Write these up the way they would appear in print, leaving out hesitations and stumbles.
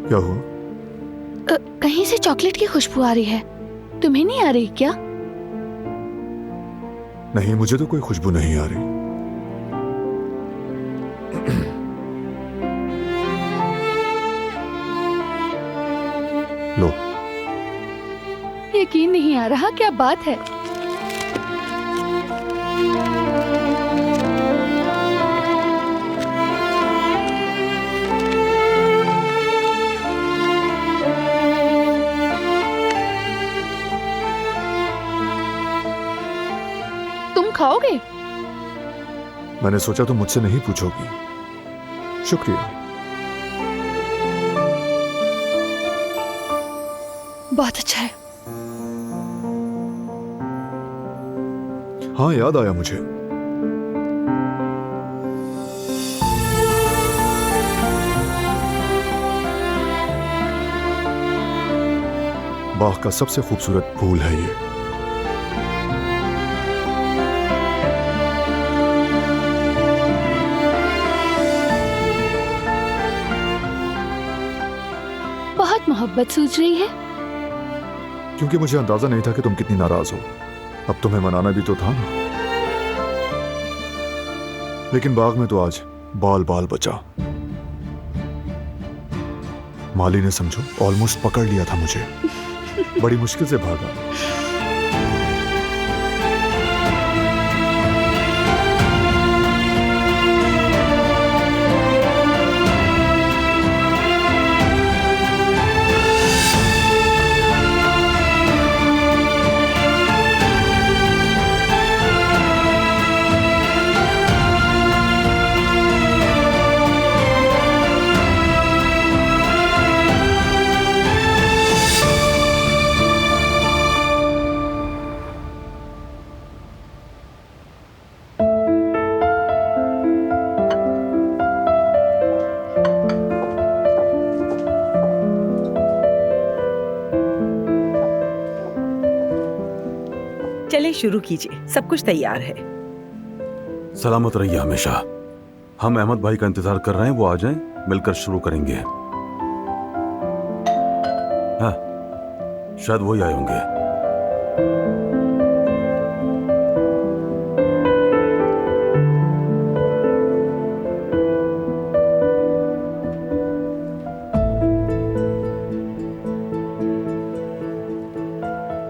क्या हुआ? कहीं से चॉकलेट की खुशबू आ रही है। तुम्हें नहीं आ रही क्या? नहीं, मुझे तो कोई खुशबू नहीं आ रही। लो। यकीन नहीं आ रहा, क्या बात है। तुम खाओगे? मैंने सोचा तुम मुझसे नहीं पूछोगी। शुक्रिया। बहुत अच्छा है। हाँ, याद आया मुझे। बाग का सबसे खूबसूरत फूल है ये। बहुत मोहब्बत सूझ रही है। क्योंकि मुझे अंदाजा नहीं था कि तुम कितनी नाराज हो। अब तुम्हें मनाना भी तो था ना। लेकिन बाग में तो आज बाल बाल बचा। माली ने समझो ऑलमोस्ट पकड़ लिया था मुझे। बड़ी मुश्किल से भागा। चलिए शुरू कीजिए, सब कुछ तैयार है। सलामत रहिए हमेशा। हम अहमद भाई का इंतजार कर रहे हैं, वो आ जाएं, मिलकर शुरू करेंगे। हाँ, शायद वही आए होंगे।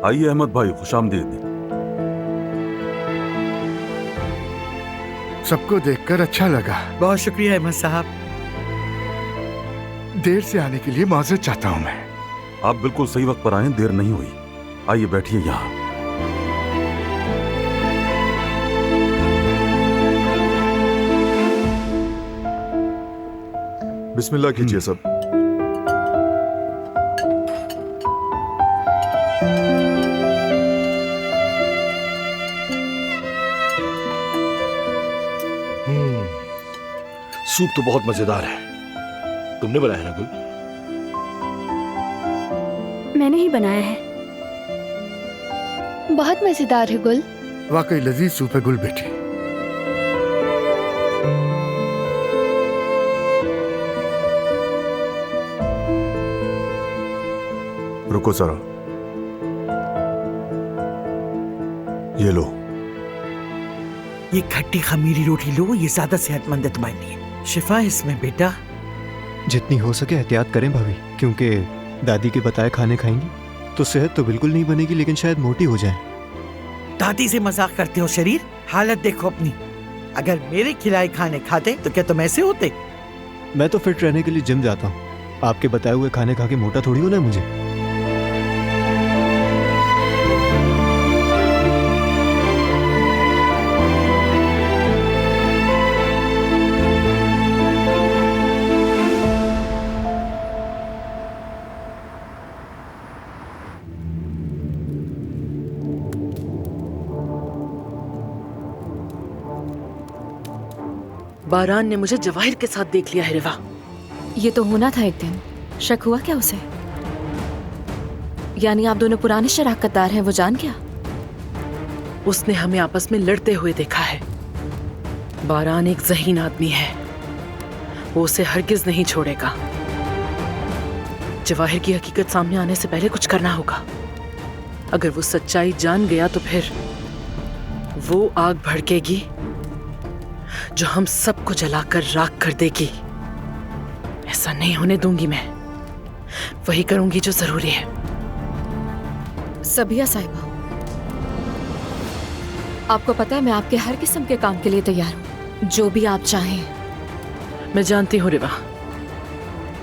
आइए अहमद भाई, खुशामदीद। सबको देखकर अच्छा लगा। बहुत शुक्रिया अहमद साहब। देर से आने के लिए माजरत चाहता हूँ मैं। आप बिल्कुल सही वक्त पर आए, देर नहीं हुई। आइए बैठिए यहाँ। बिस्मिल्लाह कीजिए सब। सूप तो बहुत मजेदार है। तुमने बनाया ना गुल? मैंने ही बनाया है। बहुत मजेदार है गुल। वाकई लजीज सूप है गुल बेटी। रुको जरा, ये लो। ये खट्टी खमीरी रोटी लो, ये ज्यादा सेहतमंद है तुम्हारे लिए। शिफा इसमें बेटा। जितनी हो सके एहतियात करें भाभी, क्योंकि दादी के बताए खाने खाएंगी तो सेहत तो बिल्कुल नहीं बनेगी, लेकिन शायद मोटी हो जाए। दादी से मजाक करते हो शरीर? हालत देखो अपनी। अगर मेरे खिलाए खाने खाते तो क्या तुम ऐसे होते? मैं तो फिट रहने के लिए जिम जाता हूँ। आपके बताए हुए खाने खा के मोटा थोड़ी होना है मुझे। बारान ने मुझे जवाहिर के साथ देख लिया है रिवा। ये तो होना था एक दिन। शक हुआ क्या उसे? यानी आप दोनों पुराने शराकतदार हैं, वो जान गया? उसने हमें आपस में लड़ते हुए देखा है। बारान एक ज़हीन आदमी है, वो उसे हरगिज नहीं छोड़ेगा। जवाहिर की हकीकत सामने आने से पहले कुछ करना होगा। अगर वो सच्चाई जान गया तो फिर वो आग भड़केगी जो हम सबको जलाकर राख कर देगी। ऐसा नहीं होने दूंगी मैं। वही करूंगी जो जरूरी है। सबिया साहिबा, आपको पता है मैं आपके हर किस्म के काम के लिए तैयार हूँ, जो भी आप चाहें। मैं जानती हूँ रिवा,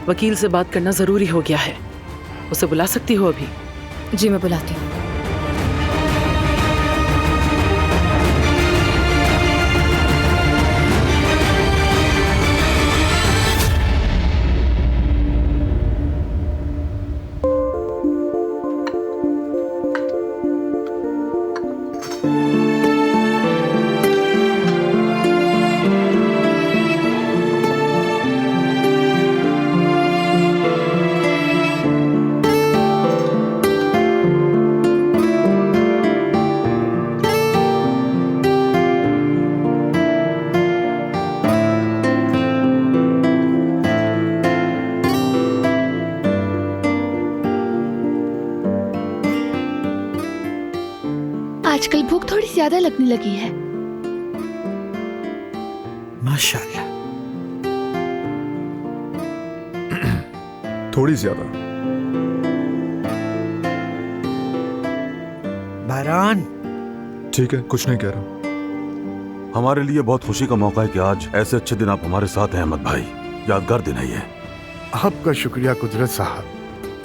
वकील से बात करना जरूरी हो गया है। उसे बुला सकती हो अभी? जी मैं बुलाती हूँ। आजकल भूख थोड़ी ज्यादा लगने लगी है। माशाल्लाह। थोड़ी ज्यादा। बारान, ठीक है, कुछ नहीं कह रहा। हमारे लिए बहुत खुशी का मौका है कि आज ऐसे अच्छे दिन आप हमारे साथ हैं अहमद भाई। यादगार दिन है ये। आपका शुक्रिया कुदरत साहब।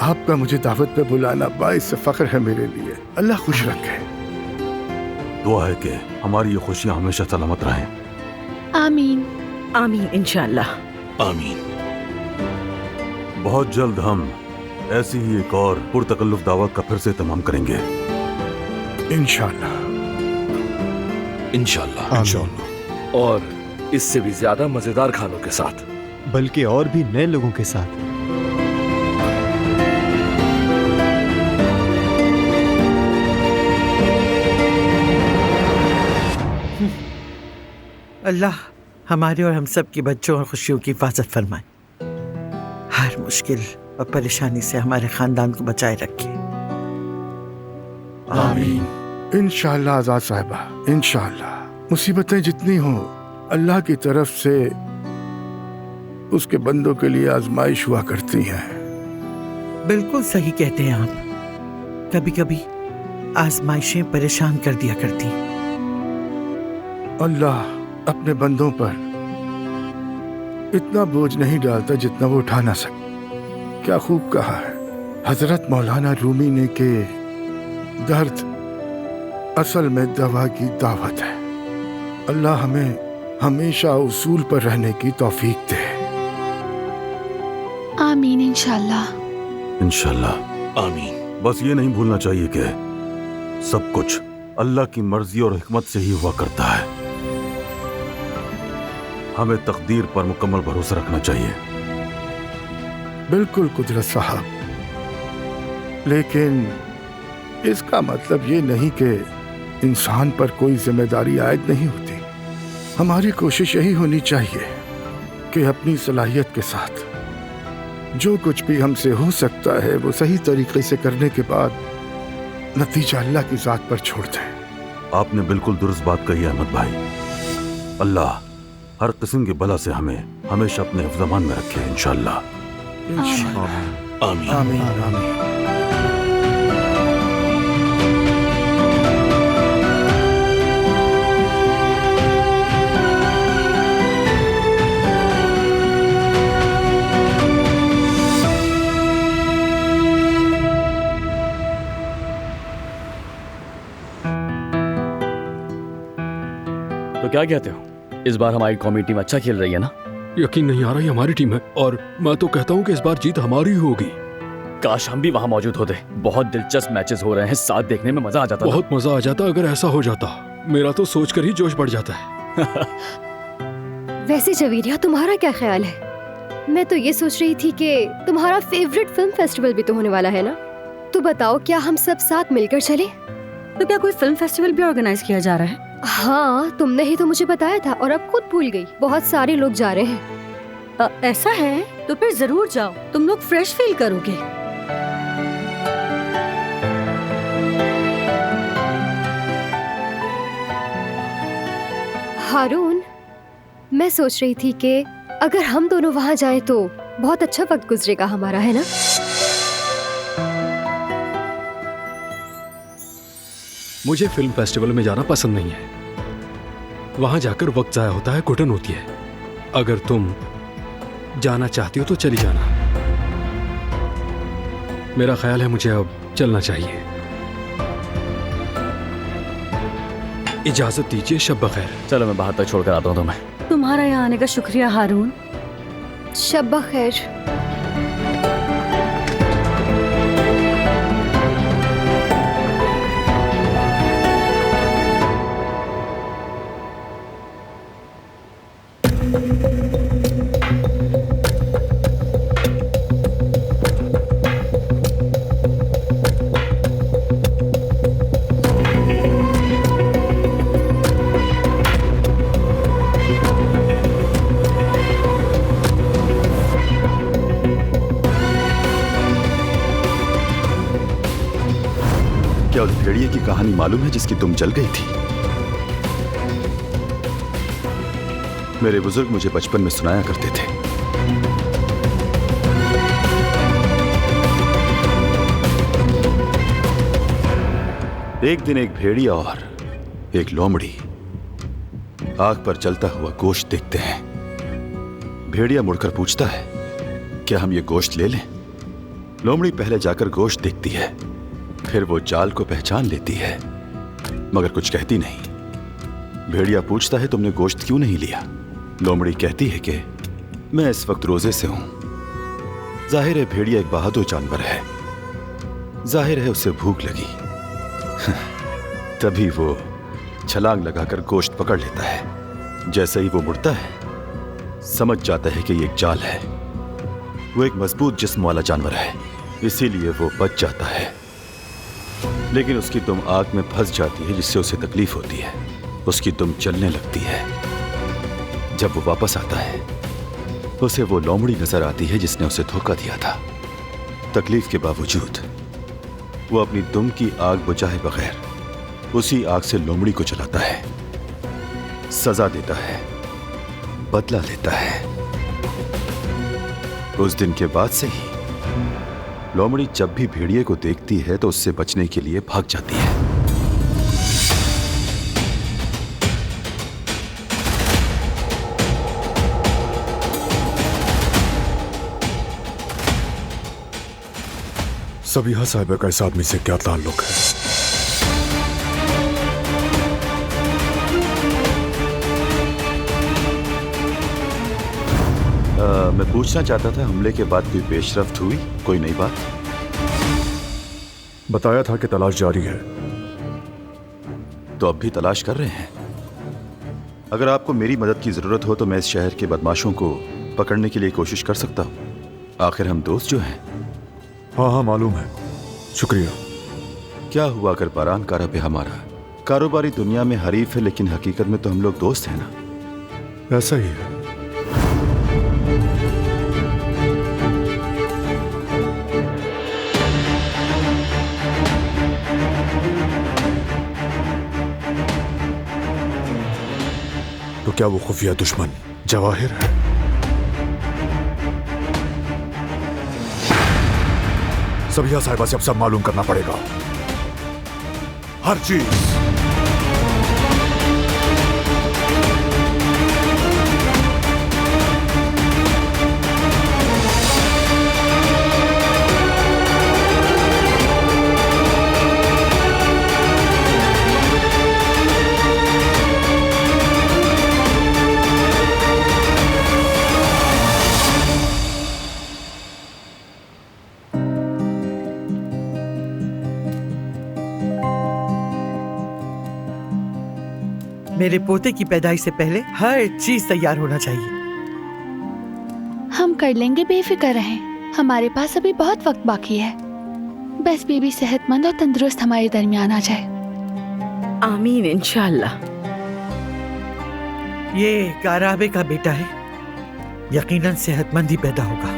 आपका मुझे दावत पे बुलाना बाइस फख्र है मेरे लिए। अल्लाह खुश रखे। दुआ है कि हमारी ये खुशियां हमेशा सलामत रहें। आमीन। आमीन इंशाअल्लाह। आमीन। बहुत जल्द हम ऐसी ही एक और पुरतकल्लुफ दावत का फिर से तमाम करेंगे इंशाअल्लाह। इंशाअल्लाह। और इससे भी ज्यादा मजेदार खानों के साथ, बल्कि और भी नए लोगों के साथ। अल्लाह हमारे और हम सब के बच्चों और खुशियों की हिफाजत फरमाए। हर मुश्किल और परेशानी से हमारे खानदान को बचाए रखे। आमीन। इंशाअल्लाह आजाद साहिबा, इंशाअल्लाह। मुसीबतें जितनी हों, अल्लाह की तरफ से उसके बंदों के लिए आजमाइश हुआ करती हैं। बिल्कुल सही कहते हैं आप। कभी कभी आजमाइशें परेशान कर दिया करती। अल्लाह अपने बंदों पर इतना बोझ नहीं डालता जितना वो उठा ना सके। क्या खूब कहा है हजरत मौलाना रूमी ने कि दर्द असल में दवा की दावत है। अल्लाह हमें हमेशा उसूल पर रहने की तौफीक दे। आमीन इंशाल्लाह। इंशाल्लाह। आमीन। बस ये नहीं भूलना चाहिए कि सब कुछ अल्लाह की मर्जी और हिकमत से ही हुआ करता है। हमें तकदीर पर मुकम्मल भरोसा रखना चाहिए। बिल्कुल कुदरत साहब, लेकिन इसका मतलब ये नहीं कि इंसान पर कोई जिम्मेदारी आयद नहीं होती। हमारी कोशिश यही होनी चाहिए कि अपनी सलाहियत के साथ जो कुछ भी हमसे हो सकता है वो सही तरीके से करने के बाद नतीजा अल्लाह की जात पर छोड़ दें। आपने बिल्कुल दुरुस्त बात कही है अहमद भाई। अल्लाह हर किस्म के बला से हमें हमेशा अपने हिफ्ज़-ए-मान में रखे इंशाअल्लाह। आमीन। आमीन आमीन। तो क्या कहते हो, इस बार हमारी कौमी टीम अच्छा खेल रही है ना? यकीन नहीं आ रहा, ये हमारी टीम है और मैं तो कहता हूँ कि इस बार जीत हमारी होगी। काश हम भी वहाँ मौजूद होते। बहुत दिलचस्प मैचेस हो रहे हैं, साथ देखने में मजा आ जाता। बहुत मजा आ जाता अगर ऐसा हो जाता। मेरा तो सोचकर ही जोश बढ़ जाता है। वैसे जवीरिया, तुम्हारा क्या ख्याल है? मैं तो ये सोच रही थी कि तुम्हारा फेवरेट फिल्म फेस्टिवल भी तो होने वाला है ना, तो बताओ क्या हम सब साथ मिलकर चले? तो क्या कोई फिल्म फेस्टिवल भी ऑर्गेनाइज किया जा रहा है? हाँ, तुमने ही तो मुझे बताया था और अब खुद भूल गई। बहुत सारे लोग जा रहे हैं। ऐसा है तो फिर जरूर जाओ, तुम लोग फ्रेश फील करोगे। हारून, मैं सोच रही थी कि अगर हम दोनों वहाँ जाएं तो बहुत अच्छा वक्त गुजरेगा हमारा, है ना? मुझे फिल्म फेस्टिवल में जाना पसंद नहीं है। वहां जाकर वक्त जाया होता है, घुटन होती है। अगर तुम जाना चाहती हो तो चली जाना। मेरा ख्याल है मुझे अब चलना चाहिए। इजाजत दीजिए, शब बखैर। चलो मैं बाहर तक छोड़कर आता हूँ तुम्हें। तुम्हारा यहाँ आने का शुक्रिया हारून। शब बखैर। क्या उस भेड़िए की कहानी मालूम है जिसकी तुम जल गई थी? मेरे बुजुर्ग मुझे बचपन में सुनाया करते थे। एक दिन एक भेड़िया और एक लोमड़ी आग पर जलता हुआ गोश्त देखते हैं। भेड़िया मुड़कर पूछता है, क्या हम ये गोश्त ले लें? लोमड़ी पहले जाकर गोश्त देखती है, फिर वो जाल को पहचान लेती है, मगर कुछ कहती नहीं। भेड़िया पूछता है, तुमने गोश्त क्यों नहीं लिया? लोमड़ी कहती है कि मैं इस वक्त रोजे से हूं। जाहिर है भेड़िया एक बहादुर जानवर है, जाहिर है उसे भूख लगी। तभी वो छलांग लगाकर गोश्त पकड़ लेता है। जैसे ही वो मुड़ता है, समझ जाता है कि ये एक जाल है। वो एक मजबूत जिस्म वाला जानवर है, इसीलिए वो बच जाता है। लेकिन उसकी दुम आग में फंस जाती है, जिससे उसे तकलीफ होती है। उसकी दुम जलने लगती है। जब वो वापस आता है, उसे वो लोमड़ी नजर आती है जिसने उसे धोखा दिया था। तकलीफ के बावजूद वो अपनी दुम की आग बुझाए बगैर उसी आग से लोमड़ी को जलाता है, सजा देता है, बदला लेता है। उस दिन के बाद से ही लोमड़ी जब भी भेड़िए को देखती है तो उससे बचने के लिए भाग जाती है। सबिहा साहिबा का इस आदमी से क्या ताल्लुक है? मैं पूछना चाहता था, हमले के बाद कोई पेशरफ्त हुई? कोई नई बात? बताया था कि तलाश जारी है। तो अब भी तलाश कर रहे हैं? अगर आपको मेरी मदद की जरूरत हो तो मैं इस शहर के बदमाशों को पकड़ने के लिए कोशिश कर सकता हूं। आखिर हम दोस्त जो हैं। हाँ हाँ मालूम है, शुक्रिया। क्या हुआ अगर बारान कारा पे हमारा कारोबारी दुनिया में हरीफ है, लेकिन हकीकत में तो हम लोग दोस्त हैं ना? ऐसा ही है। तो क्या वो खुफिया दुश्मन जवाहिर है? सबिहा साहिबा से अब सब मालूम करना पड़ेगा, हर चीज। मेरे पोते की पैदाइश से पहले हर चीज तैयार होना चाहिए। हम कर लेंगे, बेफिक्र रहें। हमारे पास अभी बहुत वक्त बाकी है। बस बेबी सेहतमंद और तंदुरुस्त हमारे दरमियान आ जाए। आमीन इंशाअल्लाह। ये काराबे का बेटा है, यकीनन सेहतमंद ही पैदा होगा।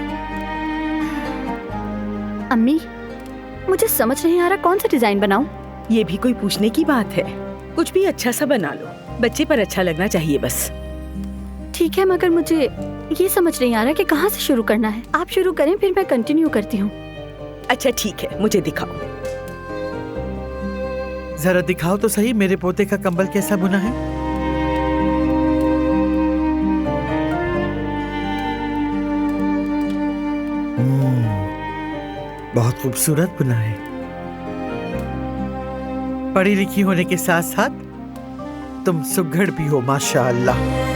अम्मी, मुझे समझ नहीं आ रहा कौन सा डिजाइन बनाऊं। ये भी कोई पूछने की बात है? कुछ भी अच्छा सा बना लो, बच्चे पर अच्छा लगना चाहिए बस। ठीक है, मगर मुझे ये समझ नहीं आ रहा कि कहाँ से शुरू करना है। आप शुरू करें, फिर मैं कंटिन्यू करती हूँ। अच्छा ठीक है, मुझे दिखाओ। जरा दिखाओ तो सही, मेरे पोते का कंबल कैसा बुना है। बहुत खूबसूरत बुना है। पढ़ी लिखी होने के साथ साथ तुम सुघड़ भी हो, माशाअल्लाह।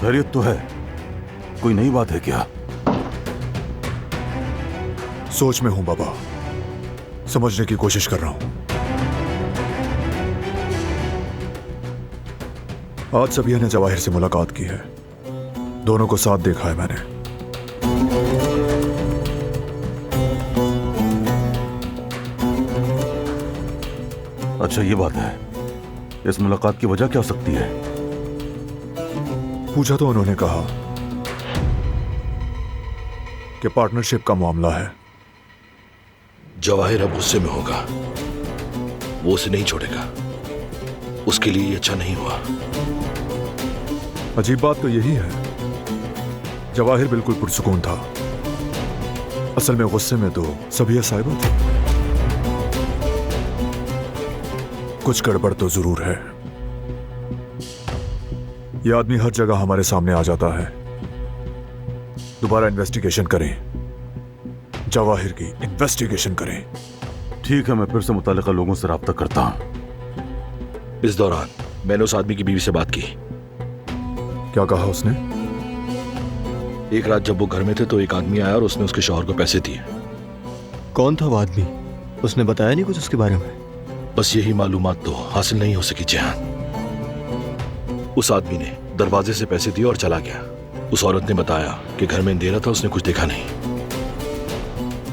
खैरियत तो है? कोई नई बात है क्या? सोच में हूं बाबा, समझने की कोशिश कर रहा हूं। आज सबिया ने जवाहिर से मुलाकात की है, दोनों को साथ देखा है मैंने। अच्छा ये बात है, इस मुलाकात की वजह क्या हो सकती है? पूछा तो उन्होंने कहा कि पार्टनरशिप का मामला है। जवाहिर अब गुस्से में होगा, वो उसे नहीं छोड़ेगा। उसके लिए ये अच्छा नहीं हुआ। अजीब बात तो यही है, जवाहिर बिल्कुल पुरसुकून था, असल में गुस्से में तो सबिया साहिबा थी। कुछ गड़बड़ तो जरूर है। ये आदमी हर जगह हमारे सामने आ जाता है। दोबारा इन्वेस्टिगेशन करें, जवाहिर की इन्वेस्टिगेशन करें। ठीक है, मैं फिर से मुतालिका लोगों से राब्ता करता हूं। इस दौरान मैंने उस आदमी की बीवी से बात की। क्या कहा उसने? एक रात जब वो घर में थे तो एक आदमी आया और उसने उसके शौहर को पैसे दिए। कौन था वो आदमी? उसने बताया नहीं कुछ उसके बारे में? बस यही मालूमात तो हासिल नहीं हो सकी जहान। उस आदमी ने दरवाजे से पैसे दिए और चला गया। उस औरत ने बताया कि घर में अंधेरा था, उसने कुछ देखा नहीं।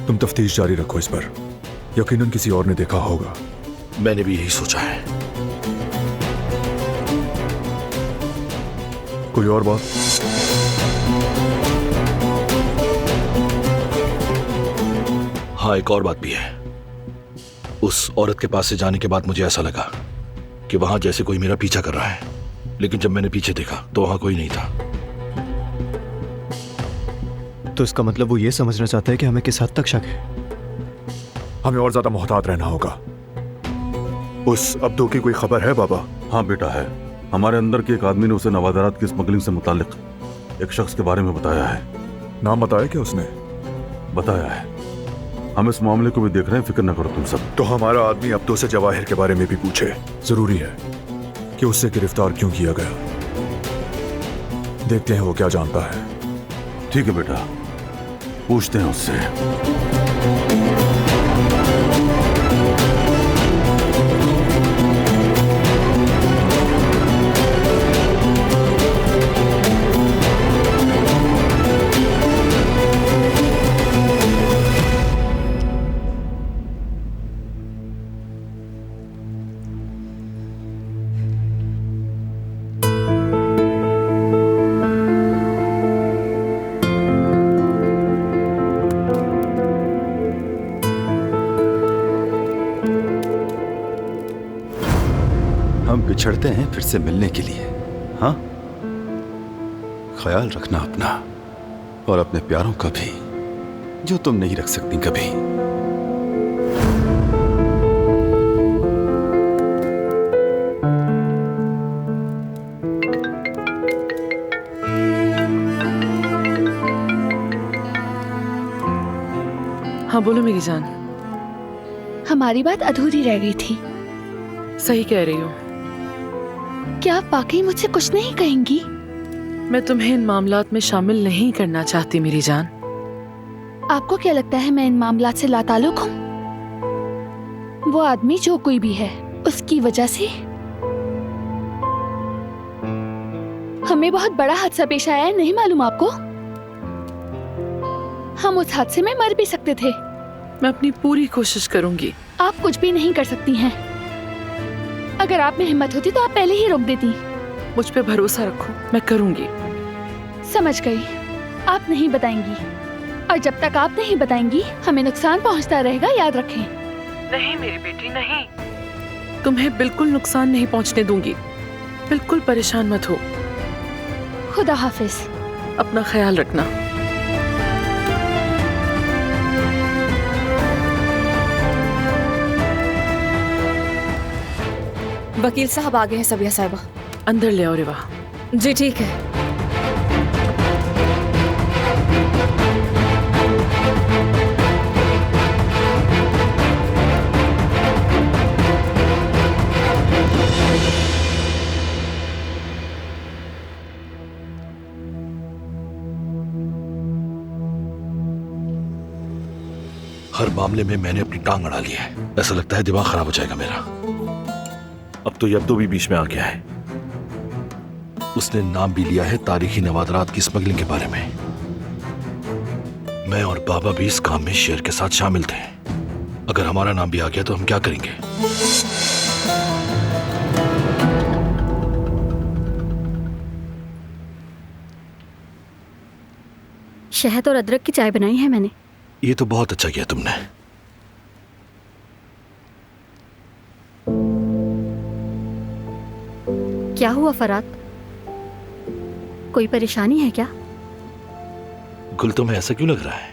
तुम तफ्तीश जारी रखो इस पर, यकीनन किसी और ने देखा होगा। मैंने भी यही सोचा है। कोई और बात? हाँ, एक और बात भी है। उस औरत के पास से जाने के बाद मुझे ऐसा लगा कि वहां जैसे कोई मेरा पीछा कर रहा है, लेकिन जब मैंने पीछे देखा तो वहां कोई नहीं था। तो इसका मतलब वो ये समझना चाहता है कि हमें किस हद तक शक है। हमें और ज्यादा मोहतात रहना होगा। उस अब्दू की कोई खबर है बाबा? हाँ बेटा है। हमारे अंदर के एक आदमी ने उसे नवादारात की स्मगलिंग से मुतालिक एक शख्स के बारे में बताया है। नाम बताया क्या उसने? बताया है। हम इस मामले को भी देख रहे हैं, फिक्र न करो तुम सब। तो हमारा आदमी अब्दू से जवाहिर के बारे में भी पूछे। जरूरी है कि उससे गिरफ्तार क्यों किया गया। देखते हैं वो क्या जानता है। ठीक है बेटा, पूछते हैं उससे। बिछड़ते हैं फिर से मिलने के लिए। हाँ, ख्याल रखना अपना और अपने प्यारों का भी, जो तुम नहीं रख सकती कभी। हाँ बोलो मेरी जान। हमारी बात अधूरी रह गई थी। सही कह रही हो। क्या आप वाकई मुझसे कुछ नहीं कहेंगी? मैं तुम्हें इन मामलात में शामिल नहीं करना चाहती मेरी जान। आपको क्या लगता है मैं इन मामलात से लाताल्लुक हूँ? वो आदमी जो कोई भी है, उसकी वजह से हमें बहुत बड़ा हादसा पेश आया है, नहीं मालूम आपको? हम उस हादसे में मर भी सकते थे। मैं अपनी पूरी कोशिश करूंगी। आप कुछ भी नहीं कर सकती हैं। अगर आप में हिम्मत होती तो आप पहले ही रोक देती। मुझ पे भरोसा रखो, मैं करूंगी। समझ गई, आप नहीं बताएंगी, और जब तक आप नहीं बताएंगी हमें नुकसान पहुंचता रहेगा, याद रखें। नहीं मेरी बेटी, नहीं। तुम्हें बिल्कुल नुकसान नहीं पहुंचने दूंगी। बिल्कुल परेशान मत हो। खुदा हाफिज। अपना ख्याल रखना। वकील साहब आ गए हैं सबिया साहिबा। अंदर ले आओ रिवा। जी ठीक है। हर मामले में मैंने अपनी टांग अड़ा ली है। ऐसा लगता है दिमाग खराब हो जाएगा मेरा। अब तो यब्दो भी बीच में आ गया है। उसने नाम भी लिया है तारीखी नवादरात की स्मगलिंग के बारे में। मैं और बाबा भी इस काम में शेर के साथ शामिल थे। अगर हमारा नाम भी आ गया तो हम क्या करेंगे? शहद और अदरक की चाय बनाई है मैंने। ये तो बहुत अच्छा किया तुमने। क्या हुआ फरात? कोई परेशानी है क्या? गुल, तुम्हें ऐसा क्यों लग रहा है?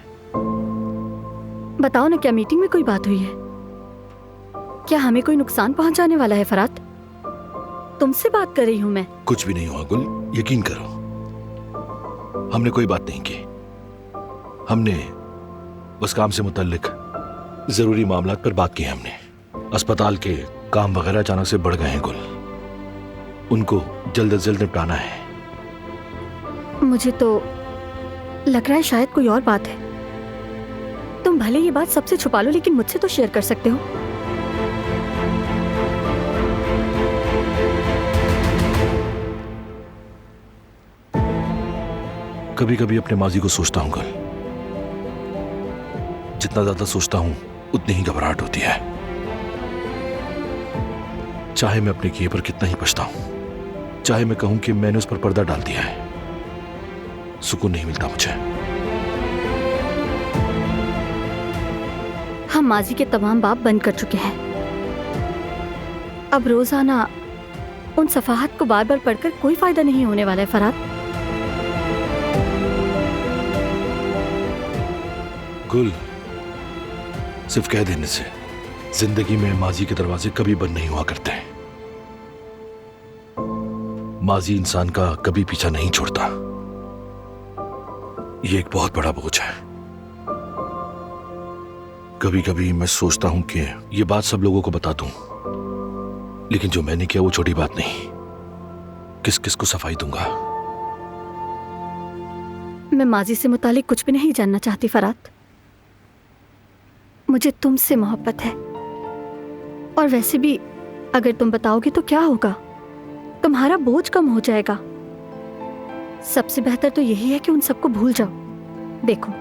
बताओ ना, क्या मीटिंग में कोई बात हुई है? क्या हमें कोई नुकसान पहुंचाने वाला है फरात? तुमसे बात कर रही हूं मैं। कुछ भी नहीं हुआ गुल, यकीन करो। हमने कोई बात नहीं की। हमने उस काम से मुतल्लिक जरूरी मामलात पर बात की है। हमने अस्पताल के काम वगैरह अचानक से बढ़ गए हैं गुल। उनको जल्द से जल्द निपटाना है। मुझे तो लग रहा है शायद कोई और बात है। तुम भले ये बात सबसे छुपा लो, लेकिन मुझसे तो शेयर कर सकते हो। कभी कभी अपने माजी को सोचता हूं गुल। जितना ज्यादा सोचता हूं उतनी ही घबराहट होती है। चाहे मैं अपने किए पर कितना ही पछताऊं, चाहे मैं कहूं कि मैंने उस पर पर्दा डाल दिया है, सुकून नहीं मिलता मुझे। हम माजी के तमाम बाब बंद कर चुके हैं। अब रोजाना उन सफाहत को बार बार पढ़कर कोई फायदा नहीं होने वाला है फरात। गुल, सिर्फ कह देने से जिंदगी में माजी के दरवाजे कभी बंद नहीं हुआ करते। माजी इंसान का कभी पीछा नहीं छोड़ता। ये एक बहुत बड़ा बोझ है। कभी कभी मैं सोचता हूं कि ये बात सब लोगों को बता दूं, लेकिन जो मैंने किया वो छोटी बात नहीं। किस किस को सफाई दूंगा? मैं माजी से मुतालिक कुछ भी नहीं जानना चाहती फरात। मुझे तुमसे मोहब्बत है, और वैसे भी अगर तुम बताओगे तो क्या होगा? तुम्हारा बोझ कम हो जाएगा। सबसे बेहतर तो यही है कि उन सबको भूल जाओ। देखो,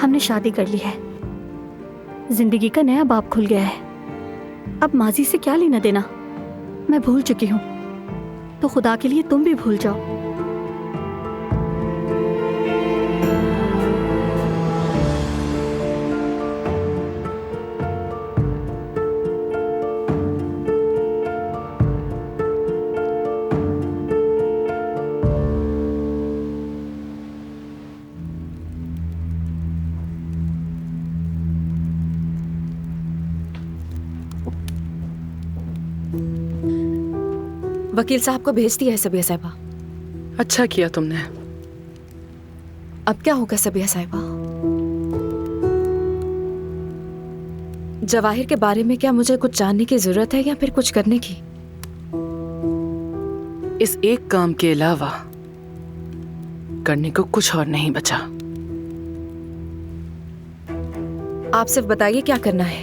हमने शादी कर ली है, जिंदगी का नया बाब खुल गया है। अब माजी से क्या लेना देना? मैं भूल चुकी हूं, तो खुदा के लिए तुम भी भूल जाओ। वकील साहब को भेज दिया है सबिया साहिबा। अच्छा किया तुमने। अब क्या होगा सबिया साहिबा? जवाहिर के बारे में क्या मुझे कुछ जानने की जरूरत है या फिर कुछ करने की? इस एक काम के अलावा करने को कुछ और नहीं बचा। आप सिर्फ बताइए क्या करना है।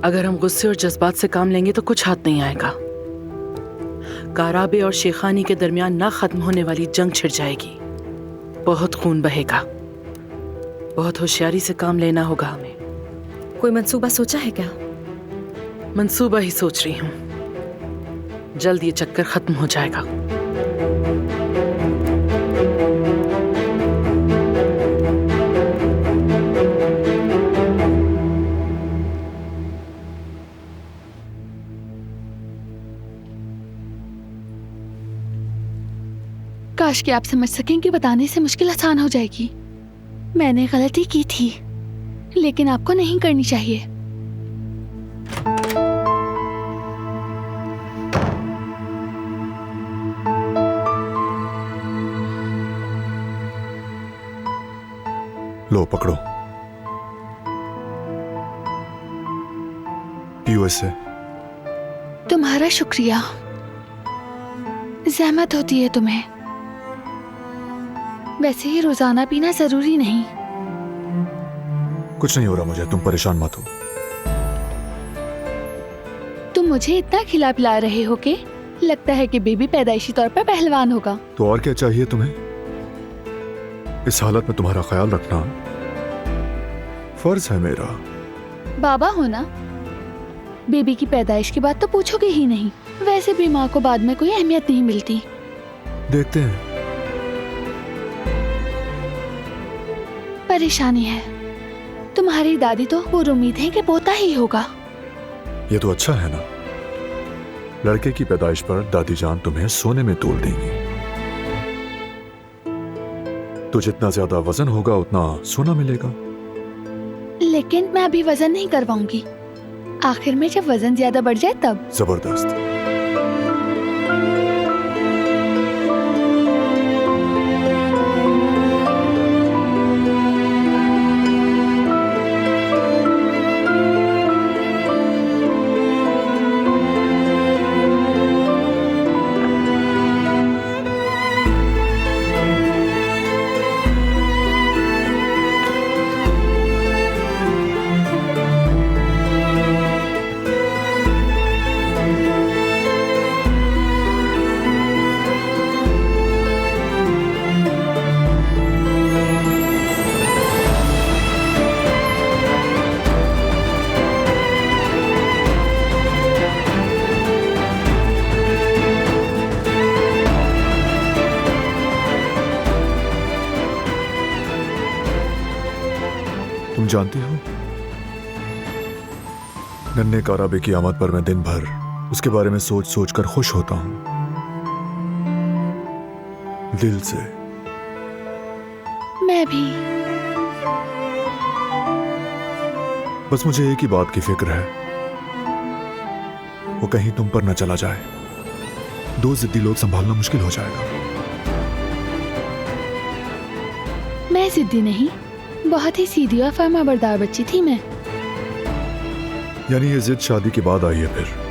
अगर हम गुस्से और जज्बात से काम लेंगे तो कुछ हाथ नहीं आएगा। काराबे और शेखानी के दरमियान ना खत्म होने वाली जंग छिड़ जाएगी। बहुत खून बहेगा। बहुत होशियारी से काम लेना होगा हमें। कोई मंसूबा सोचा है क्या? मंसूबा ही सोच रही हूँ। जल्द ये चक्कर खत्म हो जाएगा। काश कि आप समझ सकें कि बताने से मुश्किल आसान हो जाएगी। मैंने गलती की थी, लेकिन आपको नहीं करनी चाहिए। लो पकड़ो, पियो इससे। तुम्हारा शुक्रिया। जहमत होती है तुम्हें। वैसे ही रोजाना पीना जरूरी नहीं। कुछ नहीं हो रहा मुझे, तुम परेशान मत हो। तुम मुझे इतना खिला पिला रहे हो कि लगता है कि बेबी पैदाइशी तौर पर पहलवान होगा। तो और क्या चाहिए तुम्हें? इस हालत में तुम्हारा ख्याल रखना फर्ज है मेरा। बाबा हो ना, बेबी की पैदाइश की बात तो पूछोगे ही नहीं। वैसे भी माँ को बाद में कोई अहमियत नहीं मिलती। देखते हैं। परेशानी है। तुम्हारी दादी तो पूरी उम्मीद है कि पोता ही होगा। ये तो अच्छा है ना। लड़के की पैदाइश पर दादी जान तुम्हें सोने में तोल देंगी। तो जितना ज्यादा वजन होगा उतना सोना मिलेगा। लेकिन मैं अभी वजन नहीं करवाऊंगी। आखिर में जब वजन ज्यादा बढ़ जाए तब। जबरदस्त। तुम जानती हो, नन्हे काराबे की आमद पर मैं दिन भर उसके बारे में सोच सोच कर खुश होता हूं, दिल से। मैं भी। बस मुझे एक ही बात की फिक्र है, वो कहीं तुम पर न चला जाए। दो जिद्दी लोग संभालना मुश्किल हो जाएगा। मैं जिद्दी नहीं, बहुत ही सीधी और फर्माबरदार बच्ची थी मैं। यानी ये जिद शादी के बाद आई है फिर?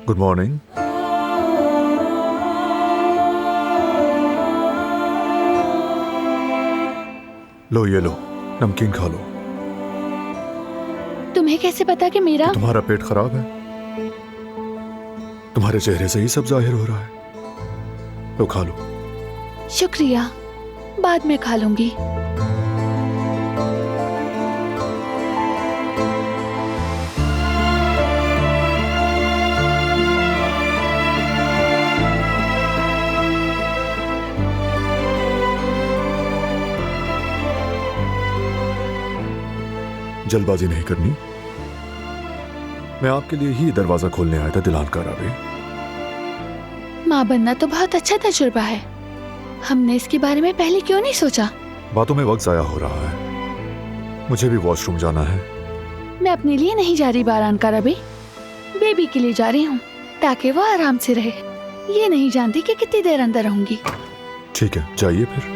Good morning. लो ये लो, नमकीन खा लो। तुम्हें कैसे पता कि मेरा? तुम्हारा पेट खराब है, तुम्हारे चेहरे से ही सब जाहिर हो रहा है। लो खा लो। शुक्रिया, बाद में खा लूंगी। जल्दबाजी नहीं करनी। मैं आपके लिए ही दरवाजा खोलने आया था दिलान का राबे। माँ बनना तो बहुत अच्छा तजुर्बा है, हमने इसके बारे में पहले क्यों नहीं सोचा? बातों में वक्त जाया हो रहा है, मुझे भी वॉशरूम जाना है। मैं अपने लिए नहीं जा रही बारान का रबी, बेबी के लिए जा रही हूँ ताकि वो आराम से रहे। ये नहीं जानती कि कितनी देर अंदर रहूंगी। ठीक है, जाइए फिर।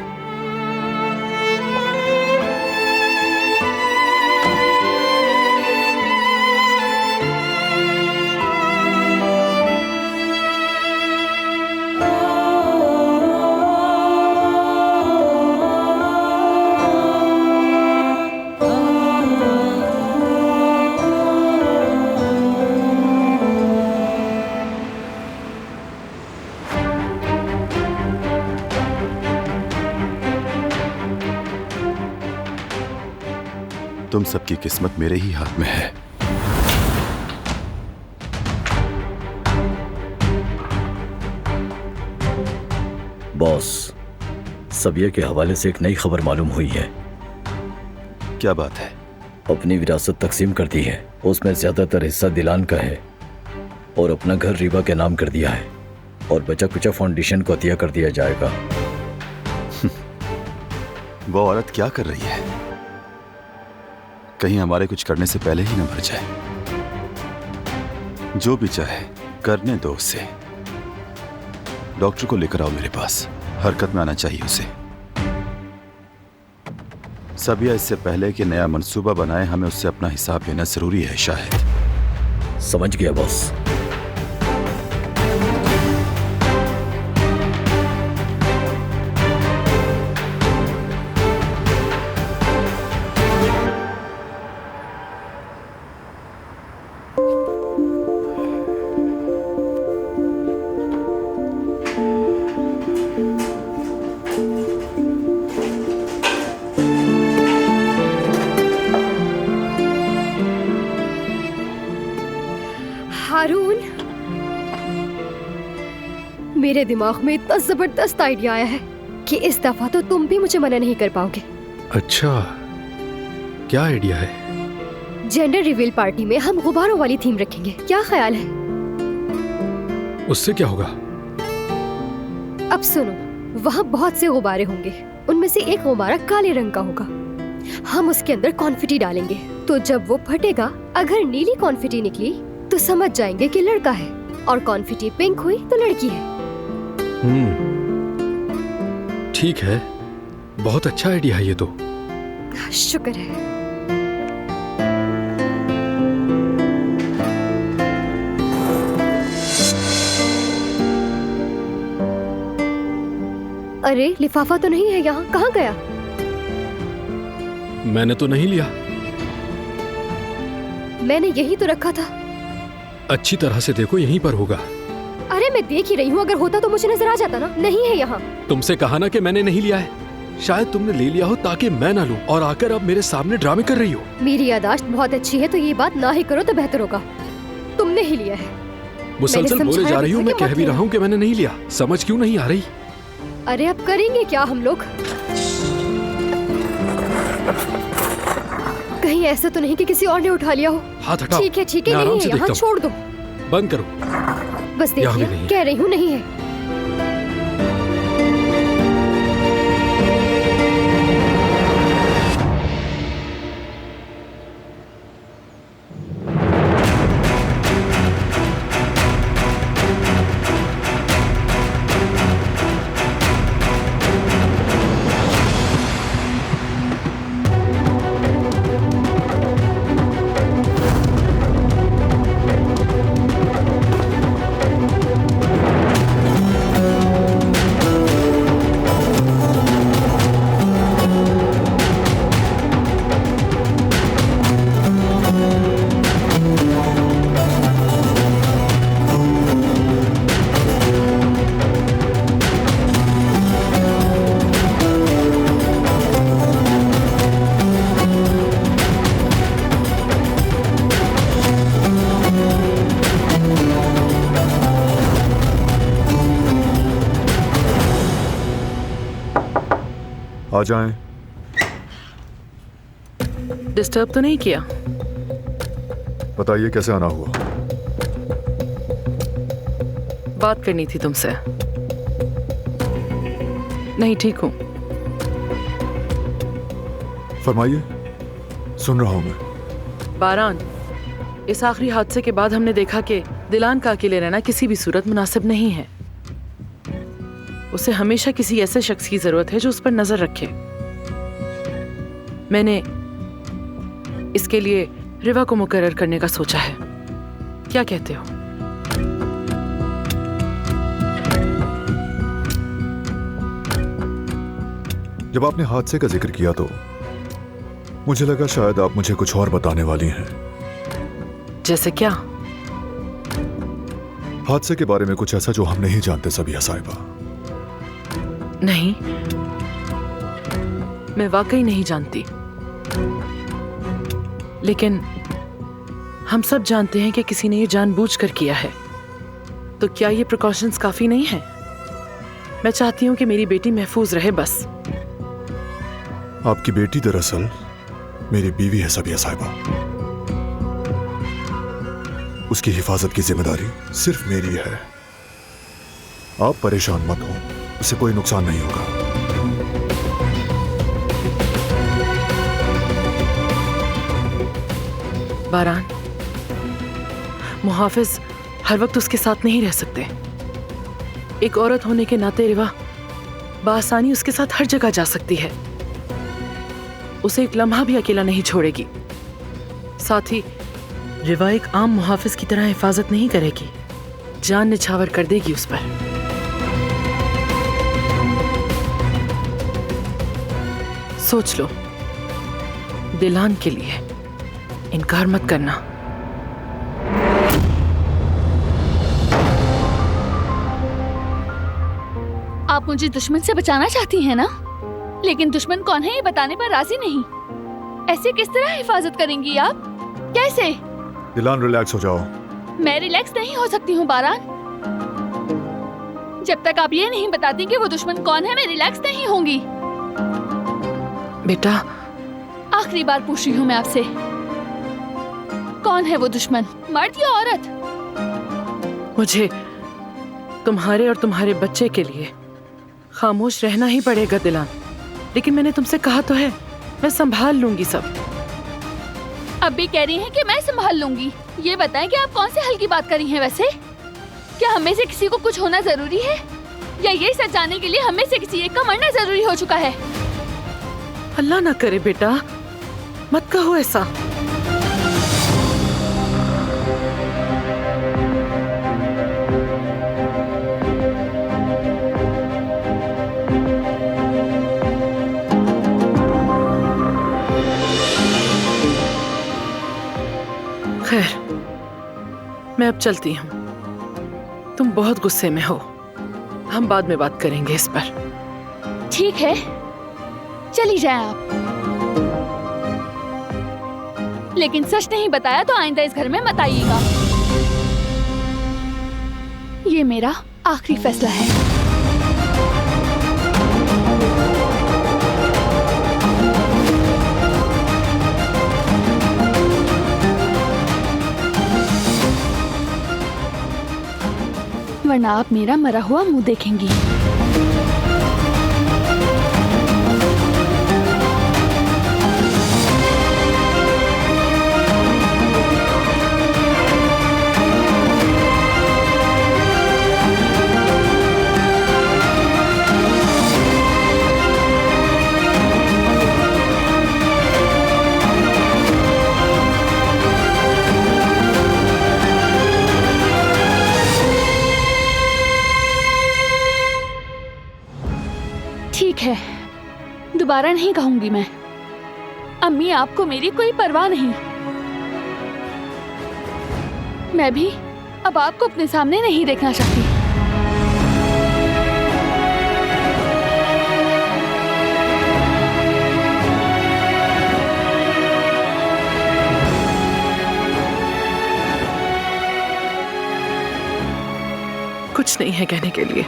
तुम सबकी किस्मत मेरे ही हाथ में है। बॉस, सबिया के हवाले से एक नई खबर मालूम हुई है। क्या बात है? अपनी विरासत तकसीम कर दी है, उसमें ज्यादातर हिस्सा दिलान का है और अपना घर रीबा के नाम कर दिया है और बचा कुचा फाउंडेशन को अतिया कर दिया जाएगा। वो औरत क्या कर रही है? कहीं हमारे कुछ करने से पहले ही न मर जाए। जो भी चाहे करने दो उसे। डॉक्टर को लेकर आओ मेरे पास, हरकत में आना चाहिए उसे। सबिया इससे पहले कि नया मंसूबा बनाए, हमें उससे अपना हिसाब लेना जरूरी है। शायद समझ गया बॉस। हारून, मेरे दिमाग में इतना जबरदस्त आइडिया आया है कि इस दफा तो तुम भी मुझे मना नहीं कर पाओगे। अच्छा, क्या आइडिया है? जेंडर रिवील पार्टी में हम गुब्बारों वाली थीम रखेंगे, क्या ख्याल है? उससे क्या होगा? अब सुनो, वहाँ बहुत से गुब्बारे होंगे, उनमें से एक गुब्बारा काले रंग का होगा। हम उसके अंदर कॉन्फिटी डालेंगे, तो जब वो फटेगा, अगर नीली कॉन्फिटी निकली तो समझ जाएंगे कि लड़का है, और कॉन्फिटी पिंक हुई तो लड़की है। ठीक है, बहुत अच्छा आइडिया है ये तो। शुक्र है। अरे लिफाफा तो नहीं है यहाँ, कहाँ गया? मैंने तो नहीं लिया। मैंने यही तो रखा था। अच्छी तरह से देखो, यहीं पर होगा। अरे मैं देख ही रही हूँ, अगर होता तो मुझे नजर आ जाता ना। नहीं है यहाँ। तुमसे कहा ना कि मैंने नहीं लिया है। शायद तुमने ले लिया हो ताकि मैं ना लूं, और आकर अब मेरे सामने ड्रामे कर रही हो। मेरी यादाश्त बहुत अच्छी है, तो ये बात ना ही करो तो बेहतर होगा। तुमने ही लिया है। मुसलसल बोले जा रही हूँ, मैं कह भी रहा हूँ कि मैंने नहीं लिया। समझ क्यों नहीं आ रही? अरे अब करेंगे क्या हम लोग? कहीं ऐसा तो नहीं कि किसी और ने उठा लिया हो? हाथ हटाओ। ठीक है नहीं है, यहाँ छोड़ दो। बंद करो। बस देखिए, कह रही हूँ नहीं है। आ जाएं। डिस्टर्ब तो नहीं किया? बताइए कैसे आना हुआ? बात करनी थी तुमसे। नहीं ठीक हूं। फरमाइए, सुन रहा हूं मैं। बारान, इस आखिरी हादसे के बाद हमने देखा कि दिलान का अकेले रहना किसी भी सूरत मुनासिब नहीं है। उसे हमेशा किसी ऐसे शख्स की जरूरत है जो उस पर नजर रखे। मैंने इसके लिए रिवा को मुकर्रर करने का सोचा है। क्या कहते हो? जब आपने हादसे का जिक्र किया तो मुझे लगा शायद आप मुझे कुछ और बताने वाली हैं। जैसे क्या? हादसे के बारे में कुछ ऐसा जो हम नहीं जानते सबिया साहिबा। नहीं, मैं वाकई नहीं जानती। लेकिन हम सब जानते हैं कि किसी ने ये जानबूझकर किया है। तो क्या ये प्रिकॉशंस काफी नहीं है? मैं चाहती हूं कि मेरी बेटी महफूज रहे बस। आपकी बेटी दरअसल मेरी बीवी है सबिया साहिबा। उसकी हिफाजत की जिम्मेदारी सिर्फ मेरी है। आप परेशान मत हो, उसे कोई नुकसान नहीं होगा। बारान, मुहाफिज हर वक्त उसके साथ नहीं रह सकते। एक औरत होने के नाते रिवा बासानी उसके साथ हर जगह जा सकती है। उसे एक लम्हा भी अकेला नहीं छोड़ेगी। साथ ही रिवा एक आम मुहाफिज की तरह हिफाजत नहीं करेगी, जान निछावर कर देगी उस पर। सोच लो, दिलान के लिए इनकार मत करना। आप मुझे दुश्मन से बचाना चाहती हैं ना? लेकिन दुश्मन कौन है ये बताने पर राजी नहीं। ऐसे किस तरह हिफाजत करेंगी आप? कैसे? दिलान, रिलैक्स हो जाओ। मैं रिलैक्स नहीं हो सकती हूँ बारान। जब तक आप ये नहीं बताती कि वो दुश्मन कौन है, मैं रिलैक्स नहीं होंगी। बेटा, आखिरी बार पूछ रही हूँ मैं आपसे, कौन है वो दुश्मन, मर्द या औरत? मुझे तुम्हारे और तुम्हारे बच्चे के लिए खामोश रहना ही पड़ेगा दिलान। लेकिन मैंने तुमसे कहा तो है, मैं संभाल लूंगी सब। अब भी कह रही हैं कि मैं संभाल लूंगी। ये बताएं कि आप कौन से हल की बात कर रही हैं वैसे? क्या हमें से किसी को कुछ होना जरूरी है, या ये सच जानने के लिए हमें से किसी एक का मरना जरूरी हो चुका है? अल्लाह ना करे बेटा, मत कहो ऐसा। खैर, मैं अब चलती हूँ। तुम बहुत गुस्से में हो, हम बाद में बात करेंगे इस पर। ठीक है, चली जाएं आप। लेकिन सच नहीं बताया तो आइंदा इस घर में मत आइएगा। ये मेरा आखिरी फैसला है। वरना आप मेरा मरा हुआ मुंह देखेंगी। ठीक है, दोबारा नहीं कहूंगी मैं। अम्मी, आपको मेरी कोई परवाह नहीं। मैं भी अब आपको अपने सामने नहीं देखना चाहती। कुछ नहीं है कहने के लिए।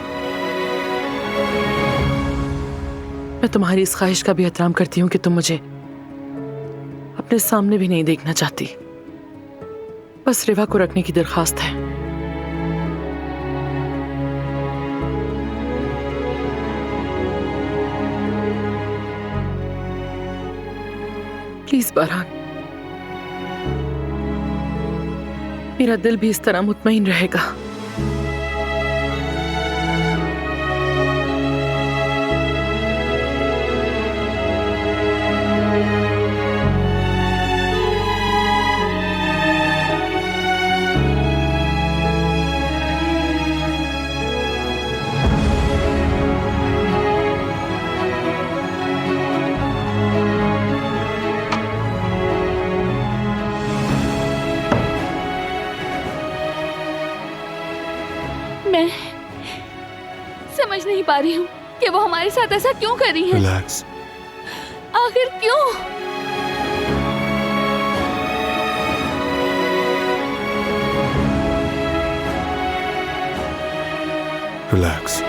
मैं तुम्हारी इस ख्वाहिश का भी एहतराम करती हूँ कि तुम मुझे अपने सामने भी नहीं देखना चाहती। बस रिवा को रखने की दरखास्त है। प्लीज बारहान, मेरा दिल भी इस तरह मुतमईन रहेगा। मैं समझ नहीं पा रही हूँ कि वो हमारे साथ ऐसा क्यों कर रही है। रिलैक्स। आखिर क्यों? रिलैक्स।